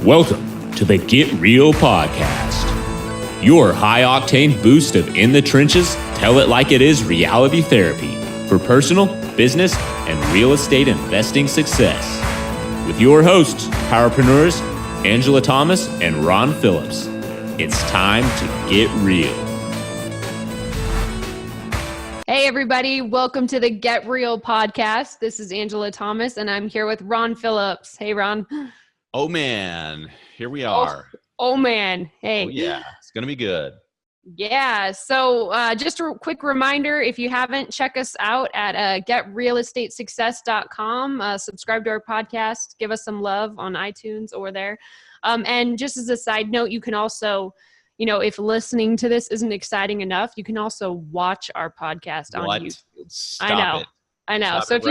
Welcome to the Get Real Podcast, your high-octane boost of in the trenches, tell it like it is reality therapy for personal, business, and real estate investing success. With your hosts, powerpreneurs, Angela Thomas and Ron Phillips. It's time to get real. Hey everybody, welcome to the Get Real Podcast. This is Angela Thomas and I'm here with Ron Phillips. Hey Ron. Oh man, here we are. Oh man, hey. Oh yeah, it's going to be good. Yeah, so just a quick reminder, if you haven't, check us out at getrealestatesuccess.com. Subscribe to our podcast, give us some love on iTunes or there. And just as a side note, you can also, you know, if listening to this isn't exciting enough, you can also watch our podcast on YouTube. Stop it. I know. Stop so if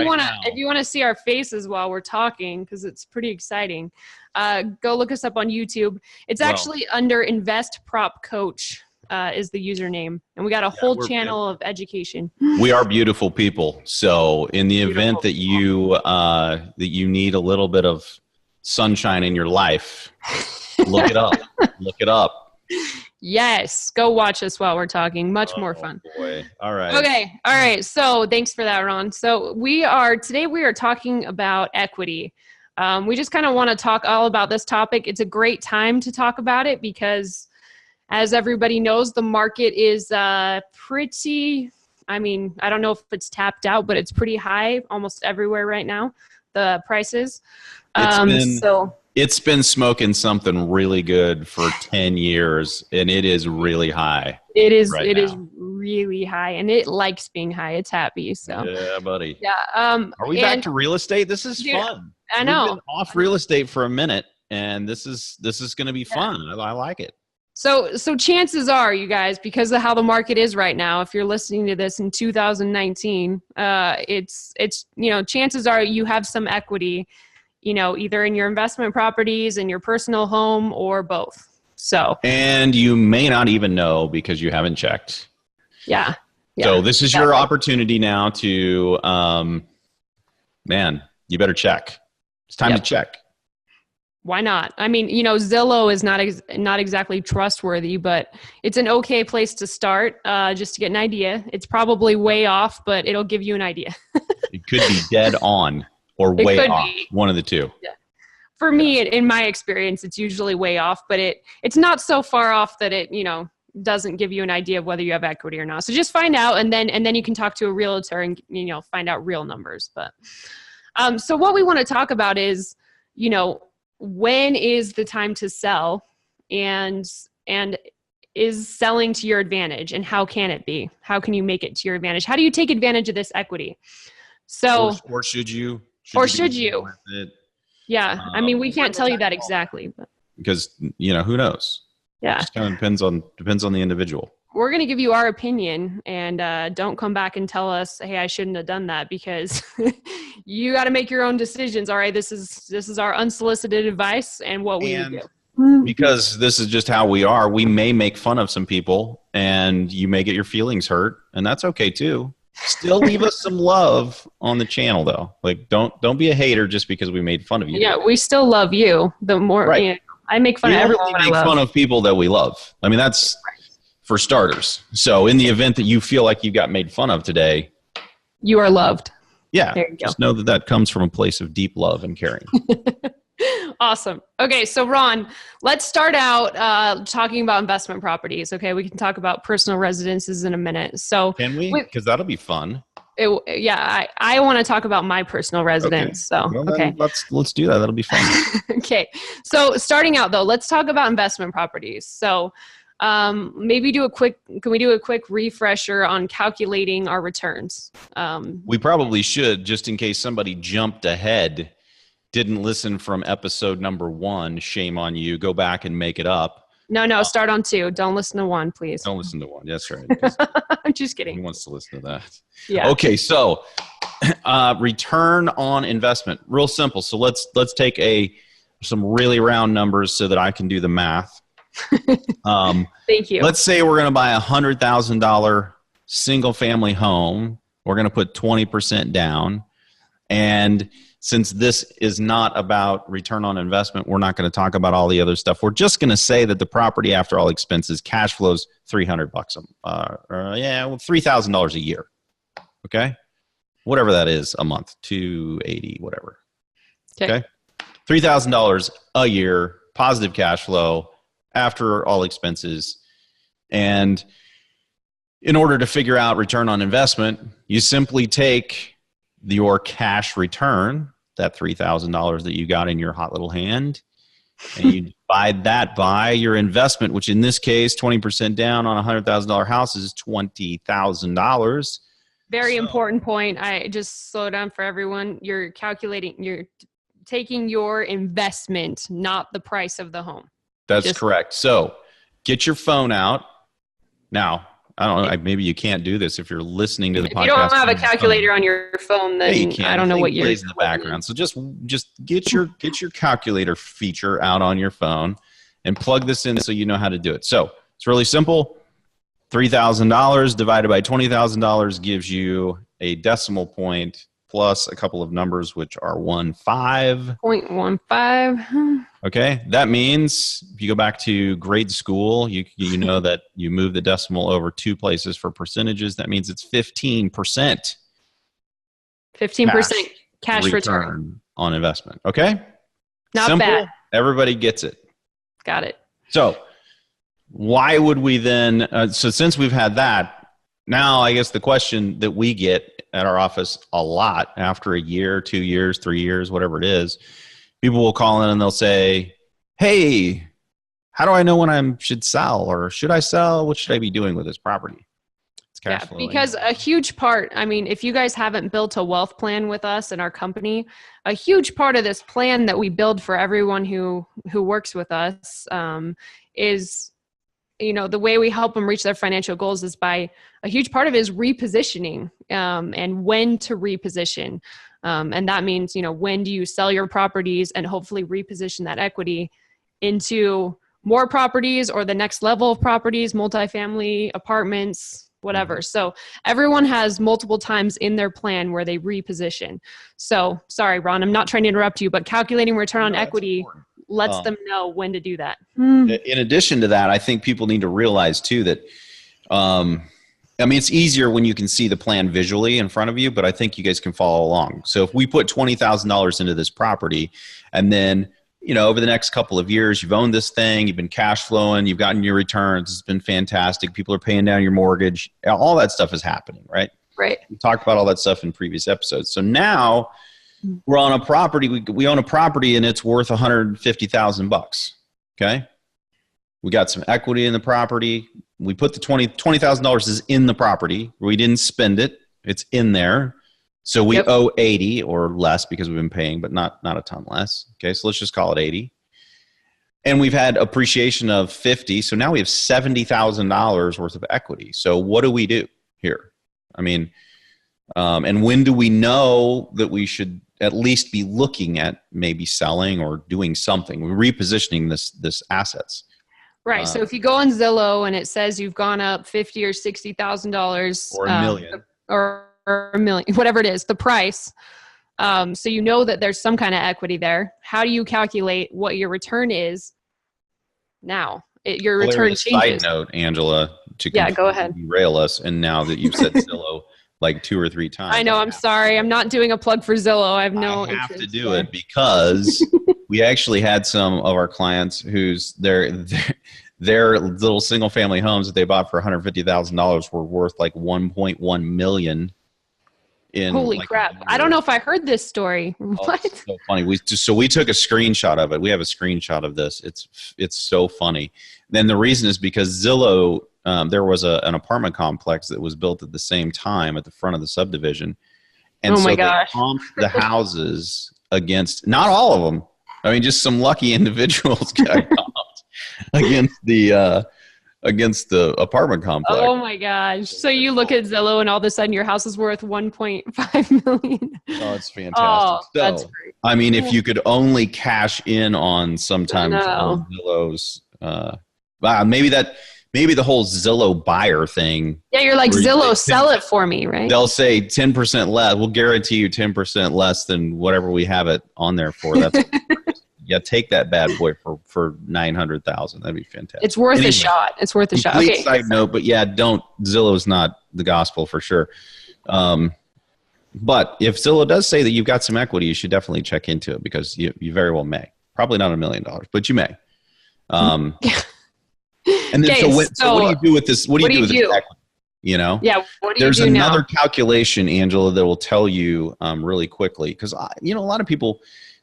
you want to see our faces while we're talking, because it's pretty exciting, go look us up on YouTube. It's actually under Invest Prop Coach is the username, and we got a whole channel of education. We are beautiful people. So in the event that you need a little bit of sunshine in your life, look it up. Look it up. Yes, go watch us while we're talking. Much more fun. Boy. All right. Okay. All right. So thanks for that, Ron. So today we are talking about equity. We just kind of want to talk all about this topic. It's a great time to talk about it because, as everybody knows, the market is pretty, I don't know if it's tapped out, but it's pretty high almost everywhere right now, the prices. It's been smoking something really good for 10 years, and it is really high. It is really high, and it likes being high. It's happy. So yeah, buddy. Yeah. Are we back to real estate? This is fun. I know. We've been off real estate for a minute, and this is going to be fun. I like it. So chances are, you guys, because of how the market is right now, if you're listening to this in 2019, it's chances are you have some equity, either in your investment properties, in your personal home, or both. And you may not even know because you haven't checked. Yeah. So this is your opportunity now to, you better check. It's time to check. Why not? Zillow is not exactly trustworthy, but it's an okay place to start, just to get an idea. It's probably way off, but it'll give you an idea. It could be dead on or way off, one of the two. Yeah. For me, in my experience, it's usually way off, but it's not so far off that it, doesn't give you an idea of whether you have equity or not. So just find out, and then you can talk to a realtor and, find out real numbers. But so what we want to talk about is, when is the time to sell, and is selling to your advantage, and how can it be? How can you make it to your advantage? How do you take advantage of this equity? So, or should you? Should you? Yeah. We can't tell you that exactly, but because, who knows? Yeah. It just kind of depends on the individual. We're going to give you our opinion, and don't come back and tell us, hey, I shouldn't have done that, because you got to make your own decisions. All right. This is our unsolicited advice and what we do. Because this is just how we are. We may make fun of some people, and you may get your feelings hurt, and that's okay too. Still leave us some love on the channel, though. Like, don't be a hater just because we made fun of you. Yeah, we still love you. The more, I make fun of everyone. We make fun of people that we love. That's for starters. So in the event that you feel like you got made fun of today, you are loved. Yeah, there you go. Just know that comes from a place of deep love and caring. Awesome. Okay, so Ron, let's start out talking about investment properties. Okay, we can talk about personal residences in a minute. So can we? Because that'll be fun. I want to talk about my personal residence. Okay. So well, okay, let's do that. That'll be fun. Okay, so starting out though, let's talk about investment properties. So maybe can we do a quick refresher on calculating our returns? We probably should, just in case somebody jumped ahead. Didn't listen from episode number 1, shame on you. Go back and make it up. No, start on 2. Don't listen to 1, please. Don't listen to 1. That's right. I'm just kidding. Who wants to listen to that? Yeah. Okay, so return on investment. Real simple. So let's take some really round numbers so that I can do the math. Thank you. Let's say we're going to buy a $100,000 single family home. We're going to put 20% down. And since this is not about return on investment, we're not going to talk about all the other stuff. We're just going to say that the property after all expenses cash flows $300 $3,000 a year. Okay, whatever that is a month, $280, whatever. Okay, $3,000 a year, positive cash flow after all expenses. And in order to figure out return on investment, you simply take your cash return, that $3,000 that you got in your hot little hand, and you divide that by your investment, which in this case, 20% down on a $100,000 house is $20,000. Very important point. I just slow down for everyone. You're taking your investment, not the price of the home. That's correct. So get your phone out. Now, I don't know, maybe you can't do this if you're listening to the podcast. If you don't have a calculator on your phone, then I don't know what you're plays in the background. So just get your calculator feature out on your phone and plug this in so you know how to do it. So it's really simple. $3,000 divided by $20,000 gives you a decimal point plus a couple of numbers, which are 15. 0.15. Okay, that means if you go back to grade school, you know that you move the decimal over 2 places for percentages. That means it's 15%. 15% cash return on investment. Okay, not simple. Bad. Everybody gets it. Got it. So why would we then? So since we've had that, now I guess the question that we get at our office a lot after a year, 2 years, 3 years, whatever it is. People will call in and they'll say, hey, how do I know when I should sell, or should I sell? What should I be doing with this property? It's cash flow. Because a huge part, I mean, if you guys haven't built a wealth plan with us in our company, a huge part of this plan that we build for everyone who works with us is, the way we help them reach their financial goals is by a huge part of it is repositioning and when to reposition. And that means, when do you sell your properties and hopefully reposition that equity into more properties or the next level of properties, multifamily, apartments, whatever. So everyone has multiple times in their plan where they reposition. So sorry, Ron, I'm not trying to interrupt you, but calculating return on equity lets them know when to do that. In addition to that, I think people need to realize too that, it's easier when you can see the plan visually in front of you, but I think you guys can follow along. So if we put $20,000 into this property and then, over the next couple of years, you've owned this thing, you've been cash flowing, you've gotten your returns, it's been fantastic. People are paying down your mortgage. All that stuff is happening, right? Right. We talked about all that stuff in previous episodes. So now we're on a property, we own a property and it's worth $150,000. Okay. We got some equity in the property. We put the $20,000 is in the property. We didn't spend it. It's in there. So we owe 80 or less because we've been paying, but not a ton less. Okay. So let's just call it 80. And we've had appreciation of 50. So now we have $70,000 worth of equity. So what do we do here? And when do we know that we should at least be looking at maybe selling or doing something? We're repositioning this assets. Right. So if you go on Zillow and it says you've gone up $50,000 or $60,000 or a million or a million, whatever it is, the price. So you know that there's some kind of equity there. How do you calculate what your return is now? Your return changes. Side note, Angela, to go ahead. Derail us. And now that you've said Zillow like 2 or 3 times. I know. I'm sorry. I'm not doing a plug for Zillow. I have no I have interest to do it because we actually had some of our clients whose their little single family homes that they bought for $150,000 were worth like $1.1 million. Holy crap. I don't know if I heard this story. What? It's so funny. We took a screenshot of it. We have a screenshot of this. It's so funny. Then the reason is because Zillow, there was an apartment complex that was built at the same time at the front of the subdivision. And they comped the houses against, not all of them. Just some lucky individuals got comped against the apartment complex. Oh my gosh. So you look at Zillow and all of a sudden your house is worth $1.5 million. Oh, it's fantastic. Oh, that's great. If you could only cash in on sometimes on Zillow's, maybe maybe the whole Zillow buyer thing. Yeah, you're like, where you Zillow, say sell it for me, right? They'll say 10% less. We'll guarantee you 10% less than whatever we have it on there for. That's yeah, take that bad boy for 900,000. That'd be fantastic. It's worth a shot. It's worth a shot. Complete Okay. side note, but yeah, don't. Zillow's not the gospel for sure. But if Zillow does say that you've got some equity, you should definitely check into it because you very well may. Probably not $1 million, but you may. And then Okay, so what do you do with this? What do you do with this equity? You know? Yeah. What do There's you do another now? calculation, Angela, that will tell you really quickly because a lot of people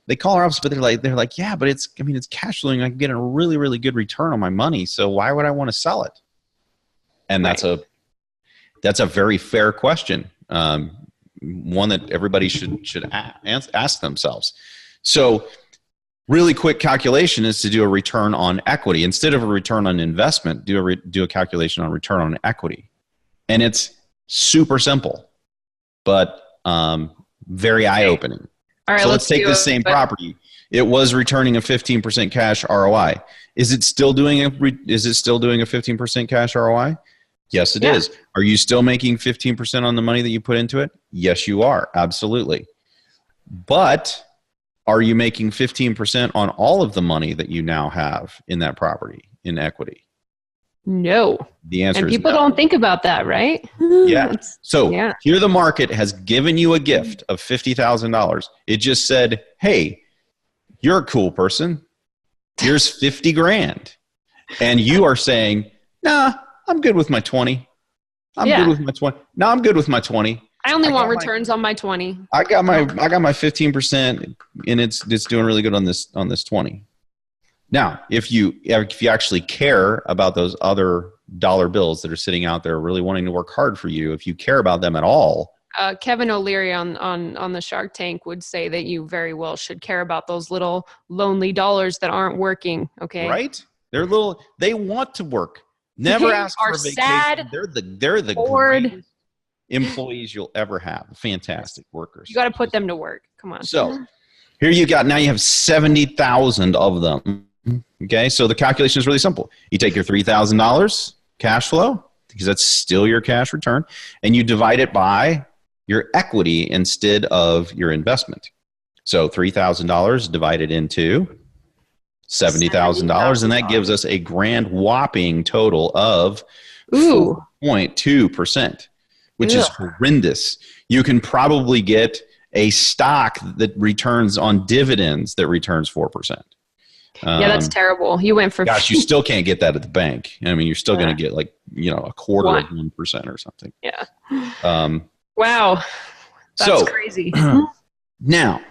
they call our office, but they're like, yeah, but it's cash flowing. I can get a really, really good return on my money. So why would I want to sell it? And that's a very fair question. One that everybody should ask themselves. So really quick calculation is to do a return on equity. Instead of a return on investment, do a calculation on return on equity. And it's super simple, but very eye-opening. All right, So let's take this same property. It was returning a 15% cash ROI. Is it still doing a 15% cash ROI? Yes, it is. Are you still making 15% on the money that you put into it? Yes, you are. Absolutely. But are you making 15% on all of the money that you now have in that property in equity? No. The answer is people no. don't think about that, right? Yeah. So here the market has given you a gift of $50,000. It just said, hey, you're a cool person. Here's 50 grand. And you are saying, nah, I'm good with my 20. I'm good with my 20. No, I'm good with my 20. I only want returns on my 20. I got my 15% and it's doing really good on this 20. Now, if you actually care about those other dollar bills that are sitting out there really wanting to work hard for you, if you care about them at all. Kevin O'Leary on the Shark Tank would say that you very well should care about those little lonely dollars that aren't working. Okay. Right? They want to work. Never ask for a vacation. Sad, they're the greatest employees you'll ever have. Fantastic workers. You got to put them to work. Come on. So here now you have 70,000 of them. Okay. So the calculation is really simple. You take your $3,000 cash flow because that's still your cash return and you divide it by your equity instead of your investment. So $3,000 divided into $70,000 and that gives us a grand whopping total of 4.2%, which is horrendous. You can probably get a stock that returns on dividends that returns 4%. Yeah, that's terrible. You went for gosh, you still can't get that at the bank. I mean, you're still going to get like, a quarter of 1% or something. Yeah. Wow. That's crazy. Now,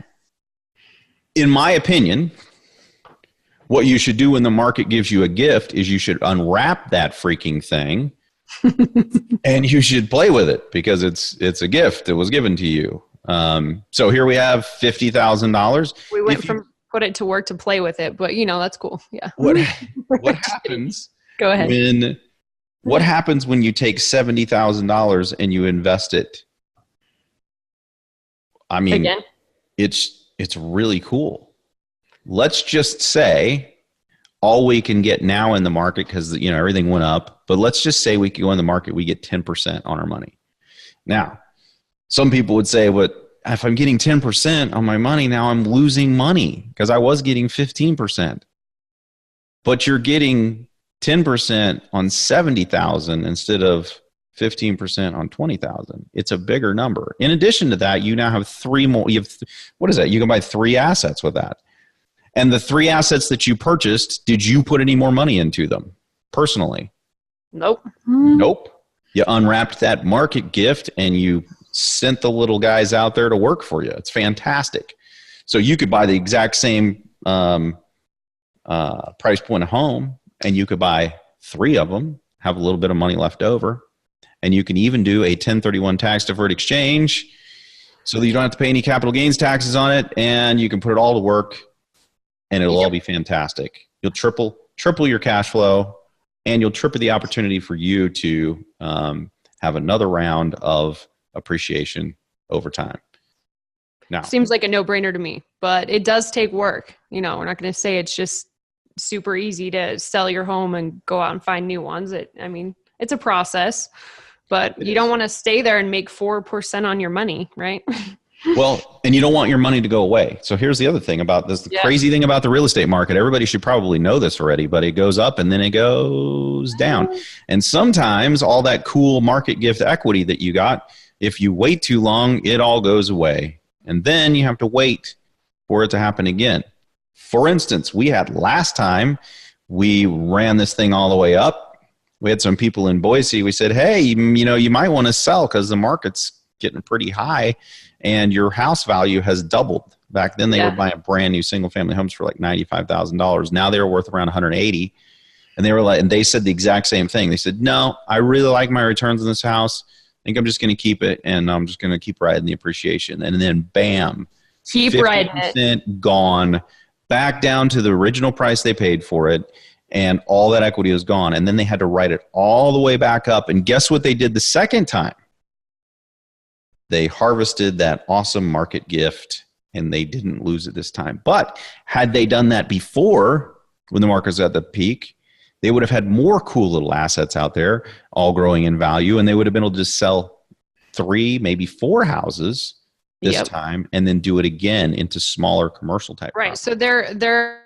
in my opinion, what you should do when the market gives you a gift is you should unwrap that freaking thing and you should play with it because it's a gift that was given to you. So here we have $50,000. We went from put it to work to play with it, but that's cool. Yeah. What happens? Go ahead. What happens when you take $70,000 and you invest it? I mean, again? It's really cool. Let's just say all we can get now in the market because everything went up, but let's just say we can go in the market, we get 10% on our money. Now, some people would say, "What if I'm getting 10% on my money? Now I'm losing money because I was getting 15%." But you're getting 10% on 70,000 instead of 15% on 20,000. It's a bigger number. In addition to that, you now have three more. What is that? You can buy 3 assets with that. And the 3 assets that you purchased, did you put any more money into them personally? Nope. Nope. You unwrapped that market gift and you sent the little guys out there to work for you. It's fantastic. So you could buy the exact same price point home and you could buy 3 of them, have a little bit of money left over, and you can even do a 1031 tax deferred exchange so that you don't have to pay any capital gains taxes on it and you can put it all to work and it'll all be fantastic. You'll triple your cash flow and you'll triple the opportunity for you to have another round of appreciation over time. Now, seems like a no-brainer to me, but it does take work. We're not going to say it's just super easy to sell your home and go out and find new ones. It's a process, but you don't want to stay there and make 4% on your money, right? Well, and you don't want your money to go away. So here's the other thing about this. The crazy thing about the real estate market, everybody should probably know this already, but it goes up and then it goes down. And sometimes all that cool market gift equity that you got, if you wait too long, it all goes away. And then you have to wait for it to happen again. For instance, we had last time we ran this thing all the way up. We had some people in Boise. We said, hey, you might want to sell because the market's getting pretty high and your house value has doubled. Back then they were buying brand new single family homes for like $95,000. Now they're worth around 180. And they were like, and they said the exact same thing. They said, no, I really like my returns in this house. I think I'm just going to keep it and I'm just going to keep riding the appreciation. And then bam, keep riding it. Gone back down to the original price they paid for it. And all that equity was gone. And then they had to write it all the way back up. And guess what they did the second time? They harvested that awesome market gift and they didn't lose it this time. But had they done that before, when the market was at the peak, they would have had more cool little assets out there, all growing in value. And they would have been able to just sell 3, maybe 4 houses this time and then do it again into smaller commercial type. Right. properties. So they're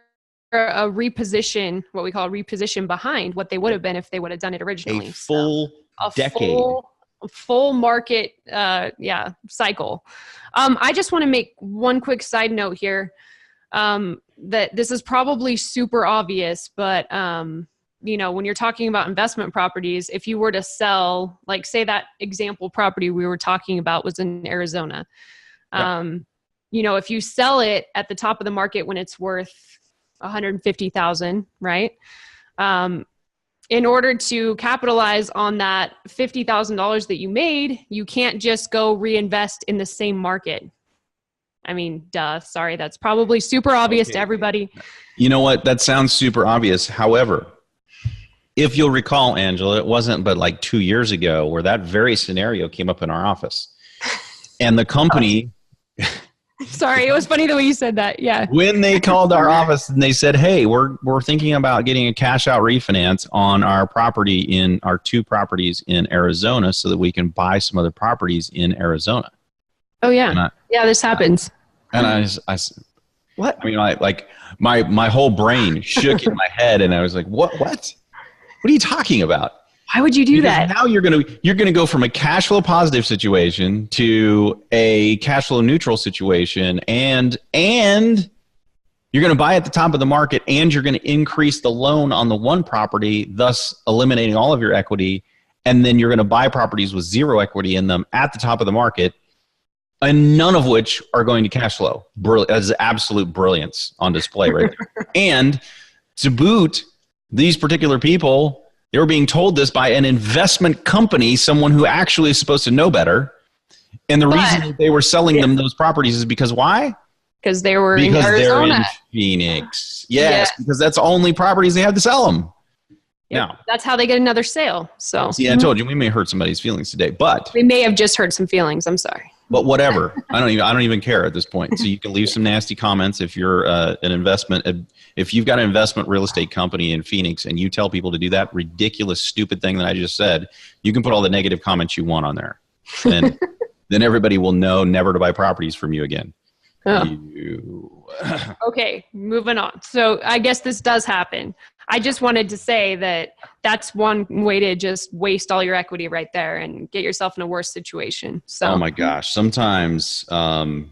a reposition, what we call a reposition behind what they would have been if they would have done it originally. A full decade. Full market cycle. I just want to make one quick side note here, that this is probably super obvious, but when you're talking about investment properties, if you were to sell, like say that example property we were talking about was in Arizona, if you sell it at the top of the market when it's worth $150,000, right? In order to capitalize on that $50,000 that you made, you can't just go reinvest in the same market. Sorry, that's probably super obvious to everybody. You know what? That sounds super obvious. However, if you'll recall, Angela, it wasn't but like 2 years ago where that very scenario came up in our office. And the company... Sorry, it was funny the way you said that. Yeah. When they called our office and they said, hey, we're thinking about getting a cash out refinance on our property in our 2 properties in Arizona so that we can buy some other properties in Arizona. Oh yeah. This happens. And I what? My whole brain shook in my head and I was like, what are you talking about? Why would you do that? Now you're gonna go from a cash flow positive situation to a cash flow neutral situation, and you're gonna buy at the top of the market, and you're gonna increase the loan on the one property, thus eliminating all of your equity, and then you're gonna buy properties with 0 equity in them at the top of the market, and none of which are going to cash flow. That is absolute brilliance on display right there. And to boot, these particular people, they were being told this by an investment company, someone who actually is supposed to know better. And the reason that they were selling them those properties is because why? Because they were in Arizona. They're in Phoenix. Yes, because that's the only properties they have to sell them. Yep. Now, that's how they get another sale. So see, I told you we may hurt somebody's feelings today, but we may have just hurt some feelings. I'm sorry. But whatever, I don't even care at this point. So you can leave some nasty comments if you're if you've got an investment real estate company in Phoenix and you tell people to do that ridiculous, stupid thing that I just said. You can put all the negative comments you want on there, and then everybody will know never to buy properties from you again. Oh. Okay, moving on. So I guess this does happen. I just wanted to say that that's one way to just waste all your equity right there and get yourself in a worse situation. So, oh my gosh, sometimes, and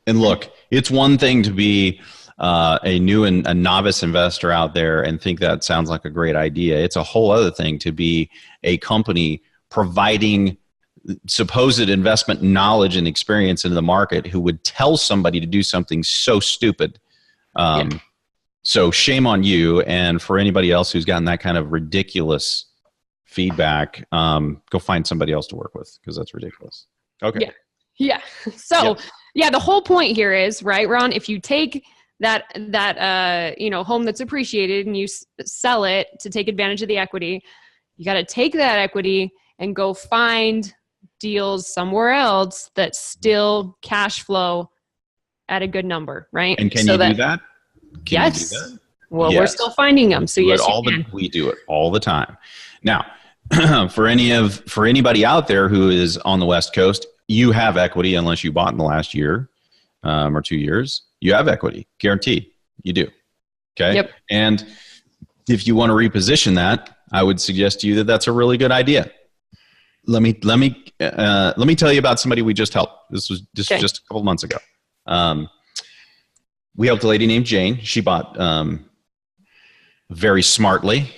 look, it's one thing to be a new and a novice investor out there and think that sounds like a great idea. It's a whole other thing to be a company providing supposed investment knowledge and experience into the market who would tell somebody to do something so stupid. So shame on you. And for anybody else who's gotten that kind of ridiculous feedback, go find somebody else to work with because that's ridiculous. Okay. Yeah. So the whole point here is, right, Ron, if you take that home that's appreciated and you sell it to take advantage of the equity, you got to take that equity and go find deals somewhere else that still cash flow at a good number, right? And can you do that? Yes. Well, we're Yes. still finding them. So yes, you can. We do it all the time. Now, for anybody out there who is on the West Coast, you have equity unless you bought in the last year or 2 years. You have equity, guaranteed. You do. Okay. Yep. And if you want to reposition that, I would suggest to you that that's a really good idea. Let me tell you about somebody we just helped. This was just a couple months ago. We helped a lady named Jane. She bought very smartly.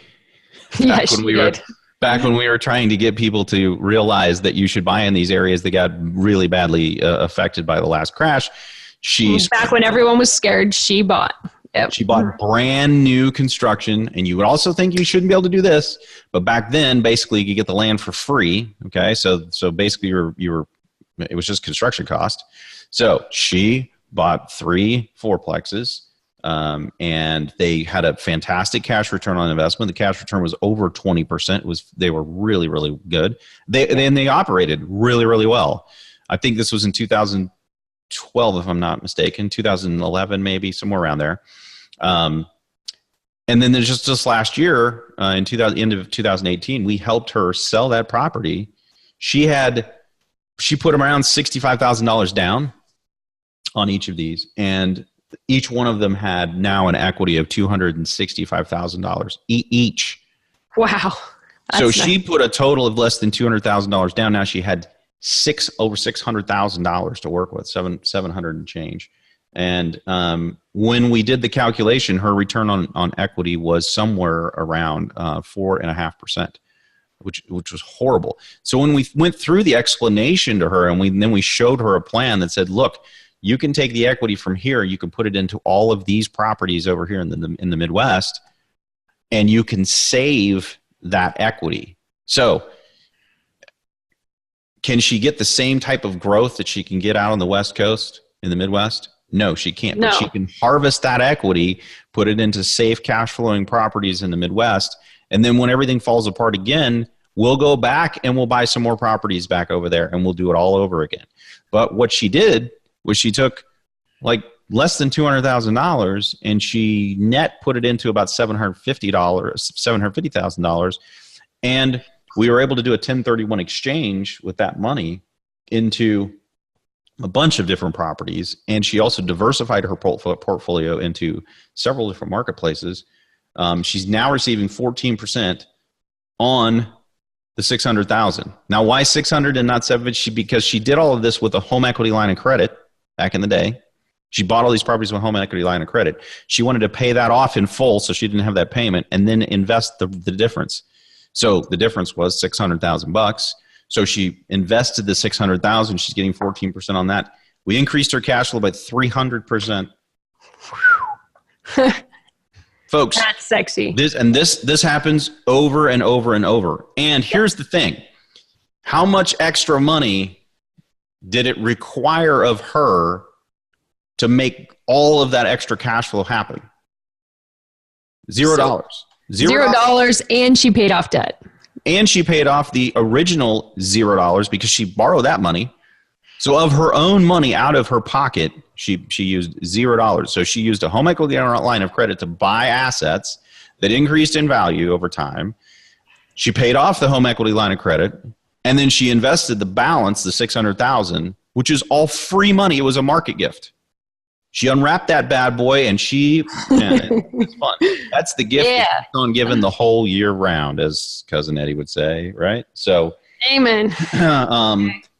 Yes, she did. Back when we were trying to get people to realize that you should buy in these areas that got really badly affected by the last crash. Back when everyone was scared, she bought. Yep. She bought brand new construction, and you would also think you shouldn't be able to do this, but back then, basically, you get the land for free. Okay, so basically, it was just construction cost. So she bought 3 fourplexes. And they had a fantastic cash return on investment. The cash return was over 20%. They were really, really good. They operated really, really well. I think this was in 2012, if I'm not mistaken, 2011, maybe somewhere around there. And then there's just this last year, end of 2018, we helped her sell that property. She put around $65,000 down on each of these, and each one of them had now an equity of $265,000 each. Wow. So nice. She put a total of less than $200,000 down. Now she had over $600,000 to work with, 700 and change. And when we did the calculation, her return on equity was somewhere around 4.5%, which was horrible. So when we went through the explanation to her, and then we showed her a plan that said, look, you can take the equity from here, you can put it into all of these properties over here in the Midwest, and you can save that equity. So can she get the same type of growth that she can get out on the West Coast in the Midwest? No, she can't. No. But she can harvest that equity, put it into safe cash flowing properties in the Midwest, and then when everything falls apart again, we'll go back and we'll buy some more properties back over there, and we'll do it all over again. But what she did was she took like less than $200,000 and she net put it into about $750,000, and we were able to do a 1031 exchange with that money into a bunch of different properties. And she also diversified her portfolio into several different marketplaces. She's now receiving 14% on the $600,000. Now, why 600 and not 750? Because she did all of this with a home equity line of credit back in the day. She bought all these properties with a home equity line of credit. She wanted to pay that off in full, so she didn't have that payment, and then invest the difference. So the difference was $600,000. So she invested the $600,000. She's getting 14% on that. We increased her cash flow by 300%. Folks, that's sexy. This happens over and over and over. And here's the thing: how much extra money did it require of her to make all of that extra cash flow happen? $0. $0, and she paid off debt. And she paid off the original $0 because she borrowed that money. So of her own money out of her pocket, she used $0. So she used a home equity line of credit to buy assets that increased in value over time. She paid off the home equity line of credit, and then she invested the balance, the $600,000, which is all free money. It was a market gift. She unwrapped that bad boy, and it's fun. That's the gift that's on given the whole year round, as Cousin Eddie would say, right? So, amen.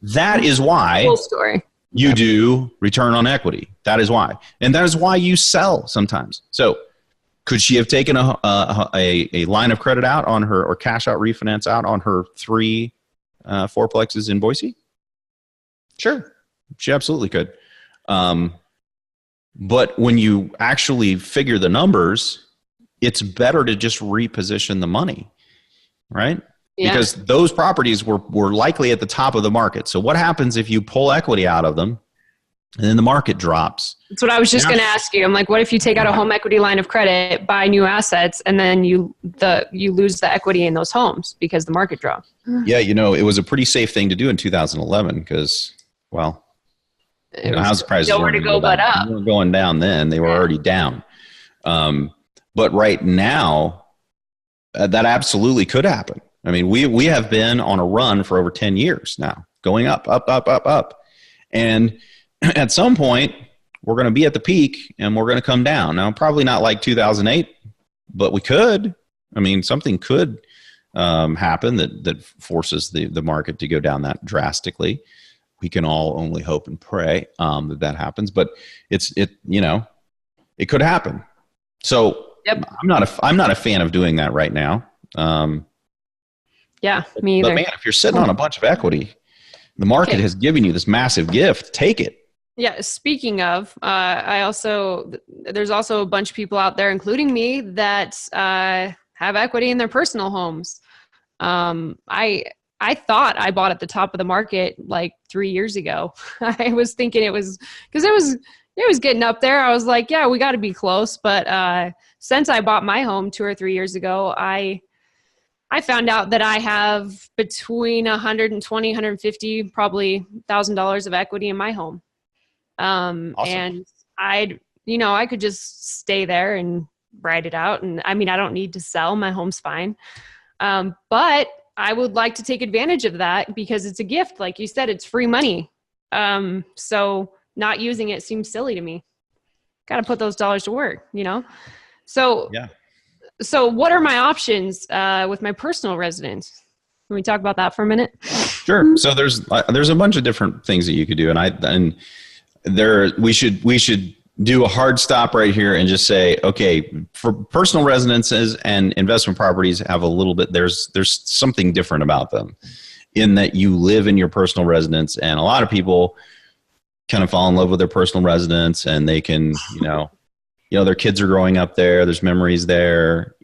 That is why full story. You do return on equity. That is why, and that is why you sell sometimes. So, could she have taken a line of credit out on her, or cash out refinance out on her 3 fourplexes in Boise? Sure, she absolutely could. But when you actually figure the numbers, it's better to just reposition the money, right? Yeah. Because those properties were likely at the top of the market. So what happens if you pull equity out of them and then the market drops? That's what I was just going to ask you. I'm like, what if you take out a home equity line of credit, buy new assets, and then you lose the equity in those homes because the market dropped? Yeah, it was a pretty safe thing to do in 2011 because, well, house prices nowhere to go but up. They weren't going down then. They were already down. But But right now, that absolutely could happen. I mean, we have been on a run for over 10 years now, going up, up, up, up, up. And at some point, we're going to be at the peak and we're going to come down. Now, probably not like 2008, but we could. I mean, something could happen that forces the market to go down that drastically. We can all only hope and pray that happens, but it could happen. So yep. I'm not a fan of doing that right now. Yeah, me either. But man, if you're sitting on a bunch of equity, the market has given you this massive gift. Take it. Yeah. Speaking of, there's also a bunch of people out there, including me, that have equity in their personal homes. I thought I bought at the top of the market like 3 years ago. I was thinking it was because it was getting up there. I was like, yeah, we got to be close. But since I bought my home 2 or 3 years ago, I found out that I have between $120, $150, probably $1,000 of equity in my home. Awesome. And I could just stay there and ride it out. And I mean, I don't need to sell. My home's fine. But I would like to take advantage of that because it's a gift. Like you said, it's free money. So not using it seems silly to me. Got to put those dollars to work, So, yeah. So what are my options with my personal residence? Can we talk about that for a minute? Sure. So there's a bunch of different things that you could do, we should do a hard stop right here and just say, okay, for personal residences and investment properties have a little bit. There's something different about them, in that you live in your personal residence, and a lot of people kind of fall in love with their personal residence, and they can, their kids are growing up there. There's memories there.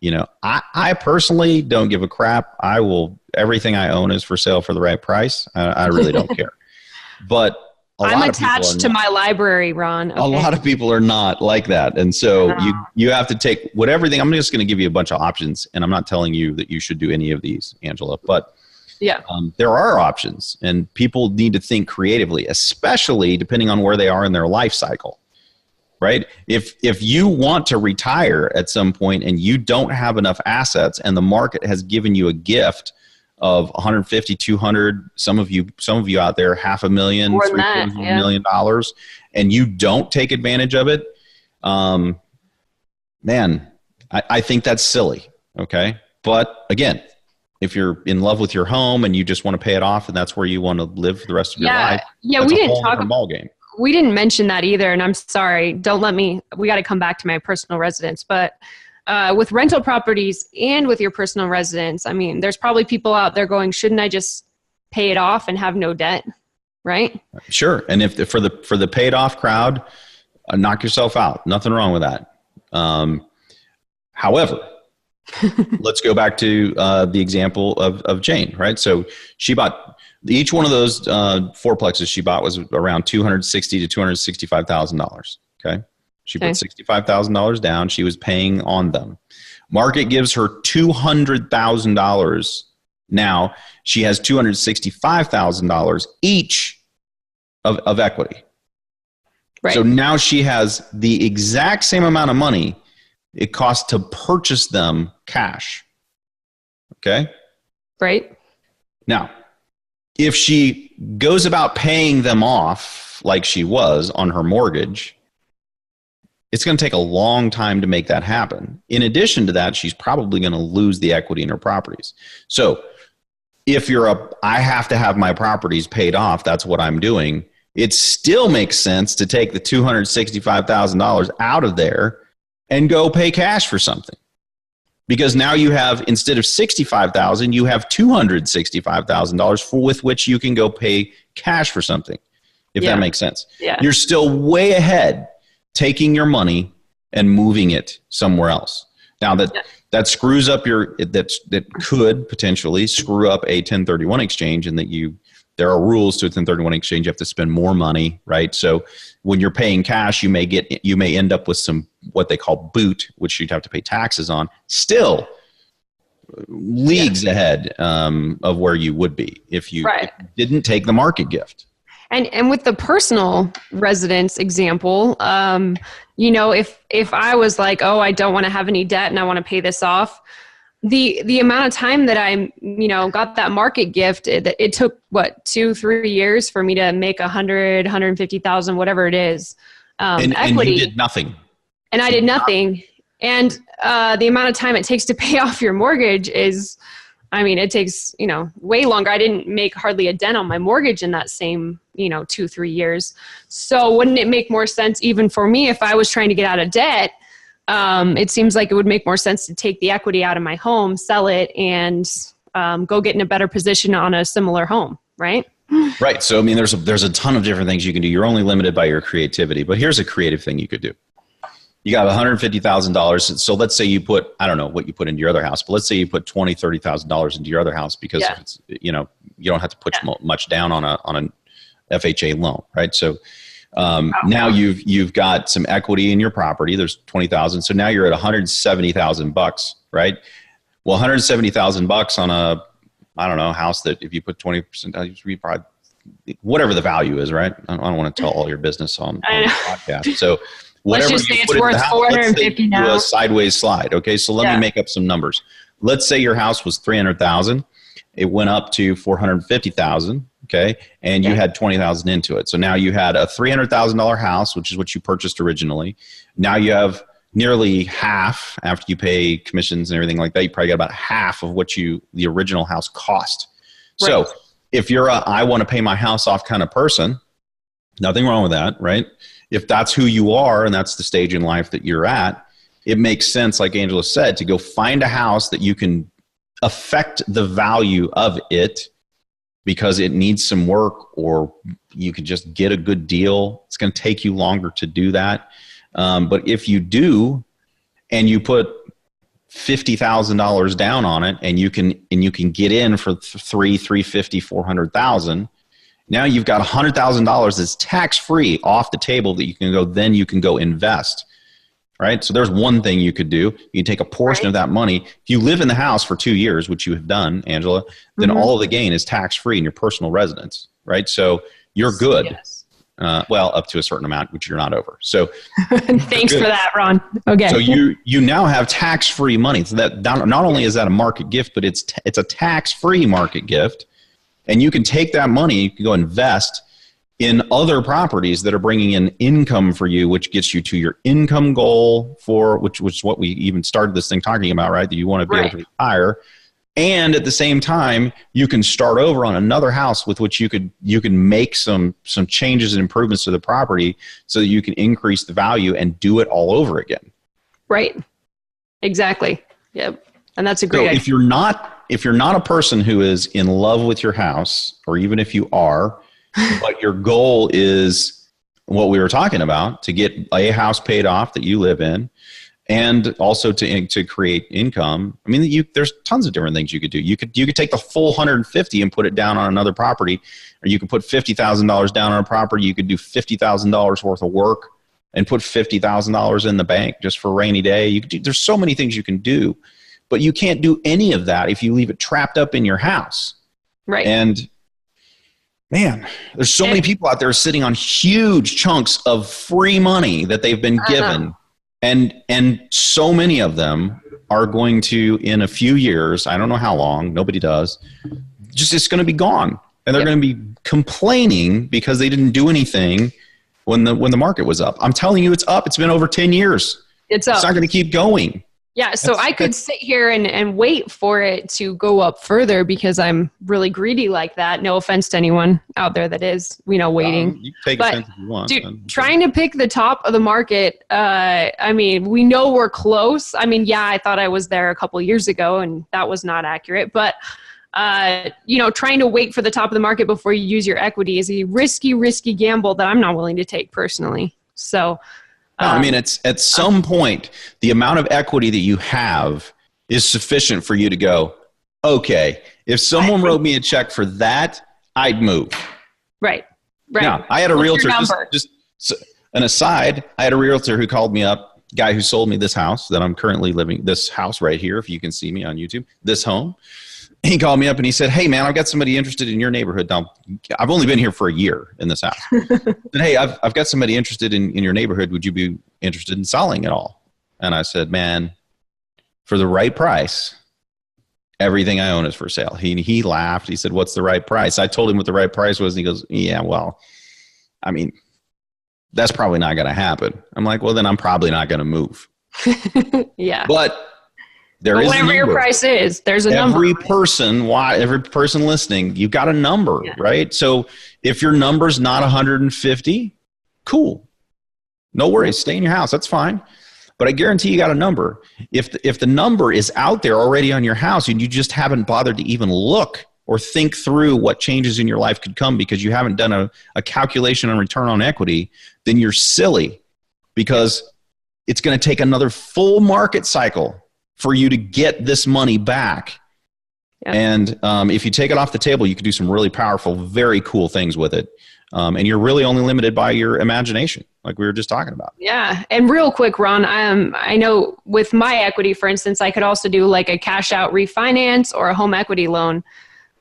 I personally don't give a crap. Everything I own is for sale for the right price. I really don't care. But I'm attached to my library, Ron. Okay. A lot of people are not like that. And so you have to take whatever thing. I'm just going to give you a bunch of options, and I'm not telling you that you should do any of these, Angela, but yeah, there are options, and people need to think creatively, especially depending on where they are in their life cycle. Right? If you want to retire at some point and you don't have enough assets, and the market has given you a gift of 150, 200, some of you out there, $500,000, $750,000, $1 million, and you don't take advantage of it, man, I think that's silly. Okay. But again, if you're in love with your home and you just want to pay it off and that's where you want to live for the rest of your life, we didn't talk about ball game. We didn't mention that either, and I'm sorry. We got to come back to my personal residence. But with rental properties and with your personal residence, I mean, there's probably people out there going, shouldn't I just pay it off and have no debt, right? Sure. And if for the paid off crowd, knock yourself out. Nothing wrong with that. However, let's go back to the example of Jane, right? So she bought each one of those fourplexes she bought was around $260,000 to $265,000. Okay. She put $65,000 down. She was paying on them. Market gives her $200,000. Now she has $265,000 each of equity. Right. So now she has the exact same amount of money it costs to purchase them cash. Okay. Right. Now, if she goes about paying them off like she was on her mortgage, it's going to take a long time to make that happen. In addition to that, she's probably going to lose the equity in her properties. So if I have to have my properties paid off, that's what I'm doing. It still makes sense to take the $265,000 out of there and go pay cash for something. Because now you have, instead of $65,000, you have $265,000 with which you can go pay cash for something, if that makes sense. Yeah. You're still way ahead taking your money and moving it somewhere else. Now that screws up that could potentially screw up a 1031 exchange, and that there are rules to a 1031 exchange. You have to spend more money, right? So when you're paying cash, you may end up with some what they call boot, which you'd have to pay taxes on. Still, leagues ahead of where you would be if you didn't take the market gift. And with the personal residence example, if I was like, oh, I don't want to have any debt and I want to pay this off, the amount of time that I, got that market gift, it took 2-3 years for me to make 150,000, whatever it is, equity. And you did nothing. And I did nothing. And the amount of time it takes to pay off your mortgage is, it takes, way longer. I didn't make hardly a dent on my mortgage in that same, 2-3 years. So wouldn't it make more sense even for me if I was trying to get out of debt? It seems like it would make more sense to take the equity out of my home, sell it, and go get in a better position on a similar home, right? Right. So, there's a ton of different things you can do. You're only limited by your creativity, but here's a creative thing you could do. You got $150,000. So let's say you put, I don't know what you put into your other house, but let's say you put $20,000, $30,000 into your other house because it's, you don't have to put much down on an FHA loan, right? So now you've got some equity in your property. There's 20,000. So now you're at $170,000, right? Well, $170,000 on a house that if you put 20% down, you probably, whatever the value is, right? I don't want to tell all your business on the podcast. So whatever let's just say you it's put worth $450 now. Do a sideways slide. Okay. So let me make up some numbers. Let's say your house was $300,000. It went up to $450,000. Okay. And you had $20,000 into it. So now you had a $300,000 house, which is what you purchased originally. Now you have nearly half after you pay commissions and everything like that. You probably got about half of what the original house cost. Right. So if you're I want to pay my house off kind of person, nothing wrong with that, right? If that's who you are and that's the stage in life that you're at, it makes sense, like Angela said, to go find a house that you can affect the value of it because it needs some work, or you can just get a good deal. It's going to take you longer to do that. But if you do, and you put $50,000 down on it, and you can get in for $350,000, $400,000. Now you've got $100,000 that's tax-free off the table that you can go invest, right? So there's one thing you could do. You can take a portion of that money. If you live in the house for 2 years, which you have done, Angela, then all of the gain is tax-free in your personal residence, right? So you're good. Yes. Well, up to a certain amount, which you're not over. So thanks for that, Ron. Okay. So you now have tax-free money. So that not only is that a market gift, but it's a tax-free market gift. And you can take that money, you can go invest in other properties that are bringing in income for you, which gets you to your income goal which is what we even started this thing talking about, right? That you want to be able to retire. And at the same time, you can start over on another house with which you can make some changes and improvements to the property so that you can increase the value and do it all over again. Right. Exactly. Yep. And that's a great idea. If you're not a person who is in love with your house, or even if you are, but your goal is what we were talking about, to get a house paid off that you live in, and also to create income. There's tons of different things you could do. You could take the full 150 and put it down on another property, or you could put $50,000 down on a property. You could do $50,000 worth of work and put $50,000 in the bank just for a rainy day. There's so many things you can do. But you can't do any of that if you leave it trapped up in your house. Right. And man, there's so many people out there sitting on huge chunks of free money that they've been given. And so many of them are going to, in a few years, I don't know how long, nobody does, it's going to be gone. And they're going to be complaining because they didn't do anything when the market was up. I'm telling you, it's up. It's been over 10 years. It's up. It's not going to keep going. Yeah, so I could sit here and wait for it to go up further because I'm really greedy like that. No offense to anyone out there that is, waiting. You can take offense if you want. Dude, trying to pick the top of the market, we know we're close. I thought I was there a couple years ago, and that was not accurate. But, trying to wait for the top of the market before you use your equity is a risky gamble that I'm not willing to take personally. So... it's at some point, the amount of equity that you have is sufficient for you to go, okay, if someone wrote me a check for that, I'd move. Right. Now, I had a realtor, just an aside, I had a realtor who called me up, guy who sold me this house that I'm currently living, this house right here, if you can see me on YouTube, this home. he called me up and he said, "Hey man, I've got somebody interested in your neighborhood. Now, I've only been here for a year in this house. Said, hey, I've got somebody interested in your neighborhood. Would you be interested in selling it all?" And I said, "Man, for the right price, everything I own is for sale." He laughed. He said, "What's the right price?" I told him what the right price was. And he goes, "Yeah, well, I mean, that's probably not going to happen." I'm like, "Well, then I'm probably not going to move." Yeah. But there But is whatever your price is, there's a number. Every person listening, you've got a number, right? So if your number's not 150, cool. No worries. Stay in your house. That's fine. But I guarantee you got a number. If the number is out there already on your house and you just haven't bothered to even look or think through what changes in your life could come because you haven't done a calculation on return on equity, then you're silly, because it's going to take another full market cycle for you to get this money back. Yep. And if you take it off the table, you can do some really powerful, very cool things with it. And you're really only limited by your imagination, like we were just talking about. Yeah. And real quick, Ron, I know with my equity, for instance, I could also do like a cash out refinance or a home equity loan.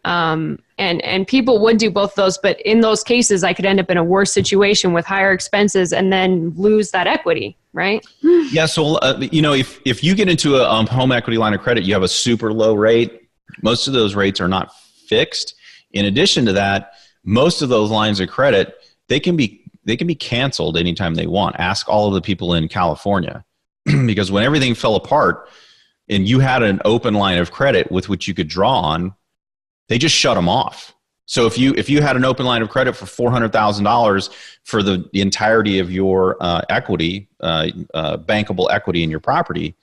And people would do both of those, but in those cases, I could end up in a worse situation with higher expenses and then lose that equity, right? Yeah. So, if you get into a home equity line of credit, you have a super low rate. Most of those rates are not fixed. In addition to that, most of those lines of credit, they can be canceled anytime they want. Ask all of the people in California, because when everything fell apart and you had an open line of credit with which you could draw on, they just shut them off. So if you had an open line of credit for $400,000 for the entirety of your equity, bankable equity in your property,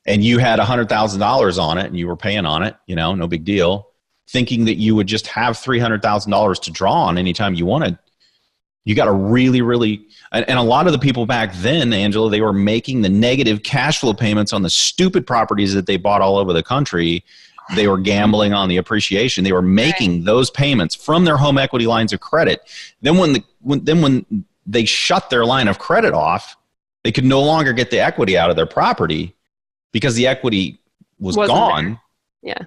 and you had $100,000 on it and you were paying on it, no big deal, thinking that you would just have $300,000 to draw on anytime you wanted, you got to really, really, and a lot of the people back then, Angela, they were making the negative cash flow payments on the stupid properties that they bought all over the country. They were gambling on the appreciation. They were making those payments from their home equity lines of credit. Then when they shut their line of credit off, they could no longer get the equity out of their property because the equity wasn't gone. There. Yeah.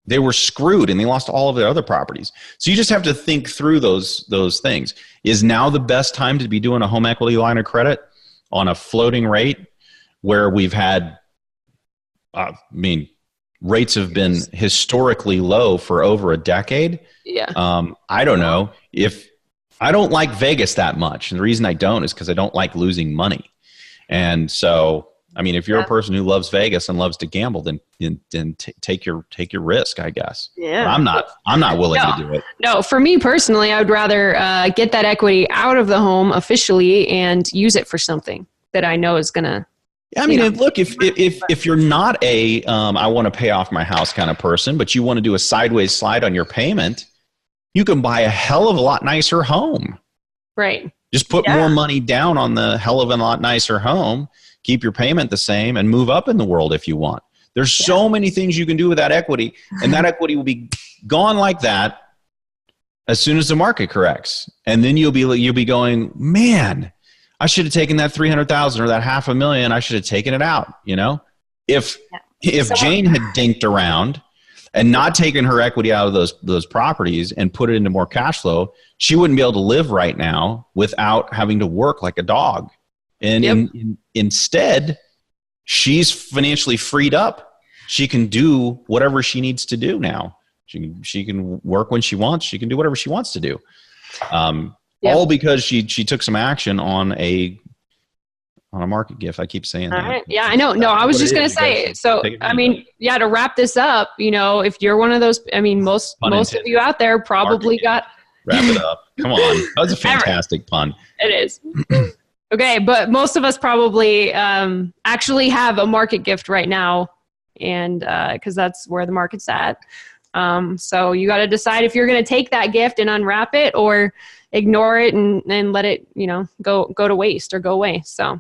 They were screwed and they lost all of their other properties. So you just have to think through those things. Is now the best time to be doing a home equity line of credit on a floating rate where we've had, rates have been historically low for over a decade? Yeah. I don't know. If I don't like Vegas that much, and the reason I don't is because I don't like losing money. And so, if you're a person who loves Vegas and loves to gamble, then take your risk, I guess. Yeah. But I'm not willing to do it. No, for me personally, I would rather get that equity out of the home officially and use it for something that I know is going to. Yeah, look, if you're not a I want to pay off my house kind of person, but you want to do a sideways slide on your payment, you can buy a hell of a lot nicer home. Right. Just put more money down on the hell of a lot nicer home, keep your payment the same, and move up in the world if you want. There's so many things you can do with that equity, and that equity will be gone like that as soon as the market corrects. And then you'll be going, man, I should have taken that $300,000 or that $500,000. I should have taken it out. If Jane had dinked around and not taken her equity out of those properties and put it into more cash flow, she wouldn't be able to live right now without having to work like a dog. And instead, she's financially freed up. She can do whatever she needs to do now. She can work when she wants. She can do whatever she wants to do. All because she took some action on a market gift. I keep saying that. Right. Yeah, I know. No, I was just going to say, so, to wrap this up, if you're one of those, most of you out there probably got. Wrap it up. Come on. That was a fantastic pun. It is. Okay. But most of us probably actually have a market gift right now. And because that's where the market's at. So you got to decide if you're going to take that gift and unwrap it or ignore it and let it, go to waste or go away. So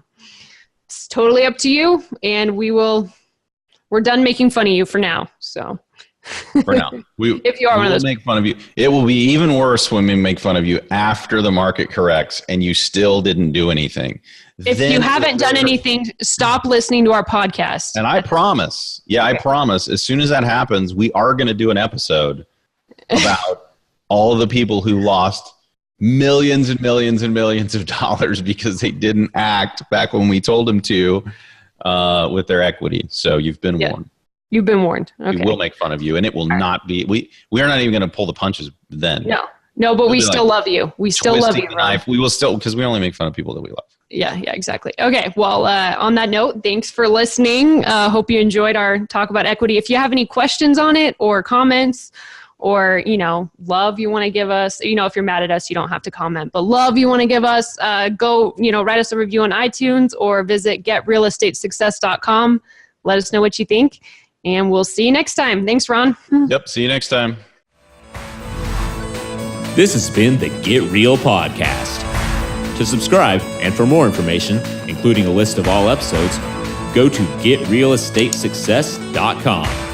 it's totally up to you. And we're done making fun of you for now. So for now, if you are one of those, make fun of you. It will be even worse when we make fun of you after the market corrects and you still didn't do anything. If you haven't done anything, stop listening to our podcast. And I promise, I promise, as soon as that happens, we are going to do an episode about all of the people who lost millions and millions and millions of dollars because they didn't act back when we told them to with their equity. So you've been warned. You've been warned. Okay. We will make fun of you, and it will not be. We are not even going to pull the punches then. No, but we still love you. We still love you, Ron. We will still, because we only make fun of people that we love. Yeah, exactly. Okay, well, on that note, thanks for listening. Hope you enjoyed our talk about equity. If you have any questions on it or comments or, love you want to give us, if you're mad at us, you don't have to comment, but love you want to give us, go, write us a review on iTunes or visit getrealestatesuccess.com. Let us know what you think, and we'll see you next time. Thanks, Ron. Yep, see you next time. This has been the Get Real Podcast. To subscribe and for more information, including a list of all episodes, go to getrealestatesuccess.com.